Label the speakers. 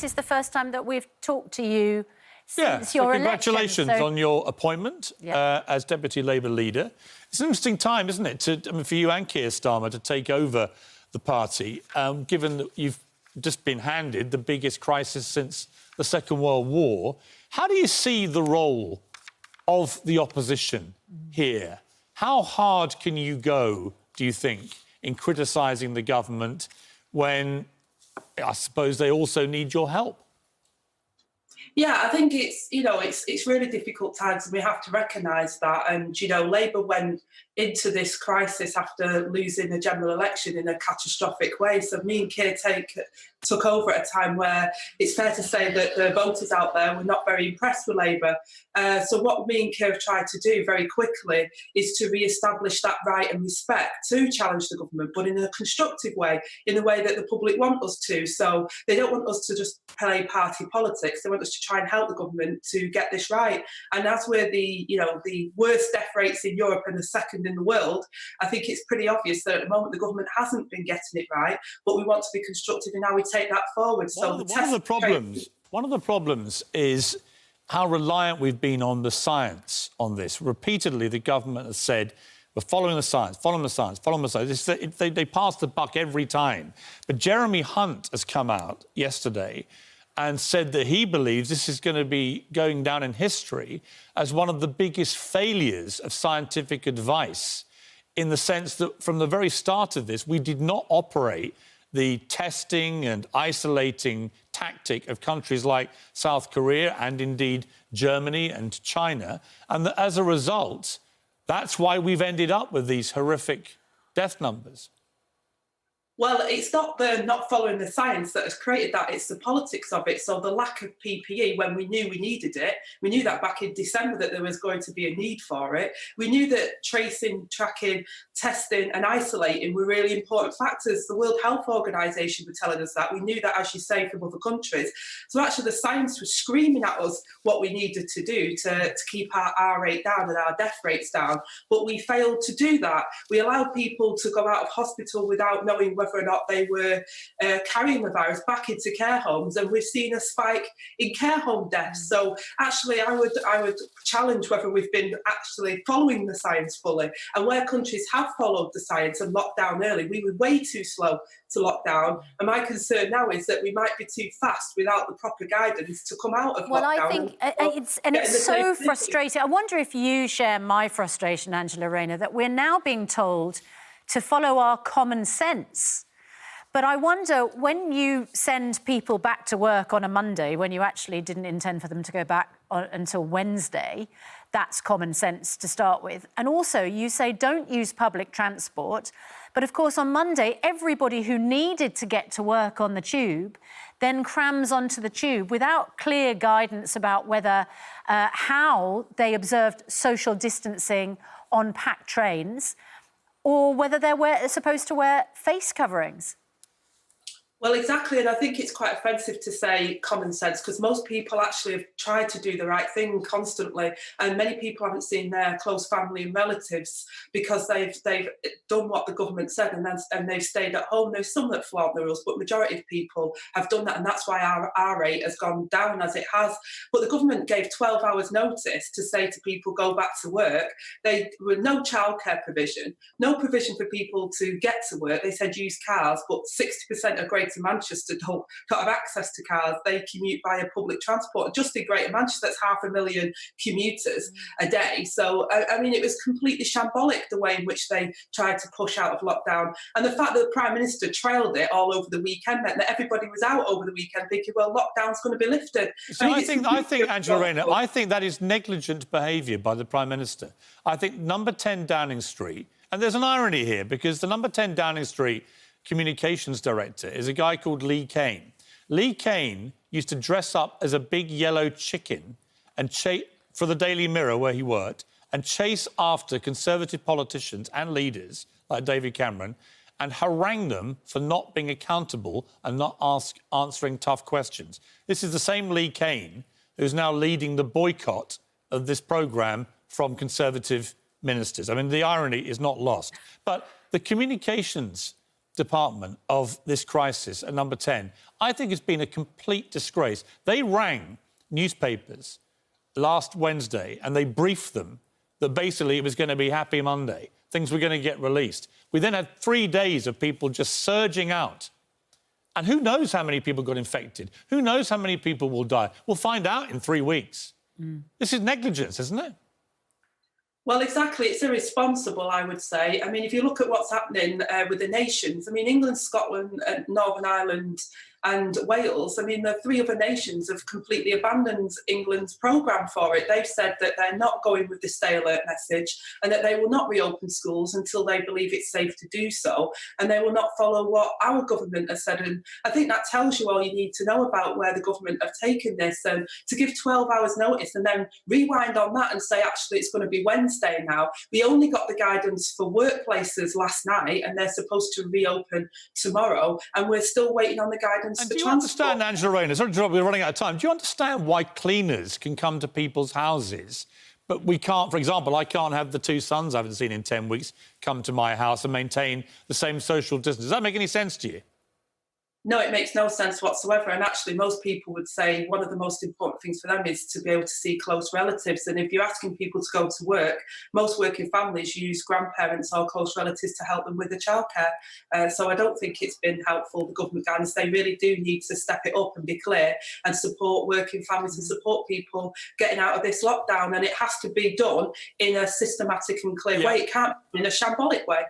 Speaker 1: this is the first time that we've talked to you since your election.
Speaker 2: Congratulations on your appointment as Deputy Labour Leader. It's an interesting time, isn't it, for you and Keir Starmer to take over the party, given that you've just been handed the biggest crisis since the Second World War. How do you see the role of the opposition here? How hard can you go, do you think, in criticising the government when I suppose they also need your help?
Speaker 3: Yeah, I think it's really difficult times, and we have to recognise that. And Labour went into this crisis after losing the general election in a catastrophic way. So me and Keir took over at a time where it's fair to say that the voters out there were not very impressed with Labour. So what me and Keir have tried to do very quickly is to re-establish that right and respect to challenge the government, but in a constructive way, in a way that the public want us to. So they don't want us to just play party politics. They want us to try and help the government to get this right. And as we're the worst death rates in Europe and the second in the world, I think it's pretty obvious that at the moment the government hasn't been getting it right, but we want to be constructive in how we take that forward.
Speaker 2: One of the problems is how reliant we've been on the science on this. Repeatedly, the government has said, we're following the science, following the science, following the science. They pass the buck every time. But Jeremy Hunt has come out yesterday and said that he believes this is going to be going down in history as one of the biggest failures of scientific advice, in the sense that from the very start of this, we did not operate the testing and isolating tactic of countries like South Korea and indeed Germany and China. And that as a result, that's why we've ended up with these horrific death numbers.
Speaker 3: Well, it's not the not following the science that has created that, it's the politics of it. So the lack of PPE, when we knew we needed it, we knew that back in December that there was going to be a need for it. We knew that tracing, tracking, testing and isolating were really important factors. The World Health Organization were telling us that. We knew that, as you say, from other countries. So actually the science was screaming at us what we needed to do to keep our R rate down and our death rates down. But we failed to do that. We allowed people to go out of hospital without knowing whether or not they were carrying the virus back into care homes, and we've seen a spike in care home deaths. So actually I would challenge whether we've been actually following the science fully, and where countries have followed the science and locked down early, we were way too slow to lock down. And my concern now is that we might be too fast without the proper guidance to come out of lockdown.
Speaker 1: Well, I think it's so frustrating. I wonder if you share my frustration, Angela Rayner, that we're now being told to follow our common sense. But I wonder, when you send people back to work on a Monday, when you actually didn't intend for them to go back until Wednesday, that's common sense to start with. And also, you say don't use public transport. But of course, on Monday, everybody who needed to get to work on the tube then crams onto the tube without clear guidance about whether how they observed social distancing on packed trains, or whether they're supposed to wear face coverings.
Speaker 3: Well, exactly, and I think it's quite offensive to say common sense, because most people actually have tried to do the right thing constantly, and many people haven't seen their close family and relatives because they've done what the government said, and they've stayed at home. There's some that flaunt the rules, but majority of people have done that, and that's why our R rate has gone down as it has. But the government gave 12 hours notice to say to people, go back to work. There were no childcare provision, no provision for people to get to work. They said use cars, but 60% of Greater Manchester don't have access to cars. They commute via public transport. Just in Greater Manchester, that's 500,000 commuters a day. So, I mean, it was completely shambolic the way in which they tried to push out of lockdown. And the fact that the Prime Minister trailed it all over the weekend meant that everybody was out over the weekend thinking, well, lockdown's going to be lifted.
Speaker 2: So I think, Angela Rayner, I think that is negligent behaviour by the Prime Minister. I think number 10 Downing Street, and there's an irony here, because the number 10 Downing Street communications director is a guy called Lee Kane. Lee Kane used to dress up as a big yellow chicken and for the Daily Mirror, where he worked, and chase after Conservative politicians and leaders like David Cameron and harangue them for not being accountable and not answering tough questions. This is the same Lee Kane who's now leading the boycott of this programme from Conservative ministers. I mean, the irony is not lost. But the communications department of this crisis at number 10, I think it's been a complete disgrace. They rang newspapers last Wednesday and they briefed them that basically it was going to be Happy Monday. Things were going to get released. We then had 3 days of people just surging out. And who knows how many people got infected? Who knows how many people will die? We'll find out in 3 weeks. This is negligence, isn't it?
Speaker 3: Well, exactly. It's irresponsible, I would say. I mean, if you look at what's happening with the nations, I mean, England, Scotland, Northern Ireland and Wales, I mean, the 3 other nations have completely abandoned England's programme for it. They've said that they're not going with the stay alert message and that they will not reopen schools until they believe it's safe to do so, and they will not follow what our government has said. And I think that tells you all you need to know about where the government have taken this. And to give 12 hours notice and then rewind on that and say, actually, it's going to be Wednesday now. We only got the guidance for workplaces last night and they're supposed to reopen tomorrow, and we're still waiting on the guidance.
Speaker 2: And do you understand, Angela Rayner, sorry to interrupt, we're running out of time. Do you understand why cleaners can come to people's houses, but we can't? For example, I can't have the 2 sons I haven't seen in 10 weeks come to my house and maintain the same social distance. Does that make any sense to you?
Speaker 3: No, it makes no sense whatsoever. And actually, most people would say one of the most important things for them is to be able to see close relatives. And if you're asking people to go to work, most working families use grandparents or close relatives to help them with the childcare. So I don't think it's been helpful, the government guidance. They really do need to step it up and be clear and support working families and support people getting out of this lockdown. And it has to be done in a systematic and clear way. It can't be in a shambolic way.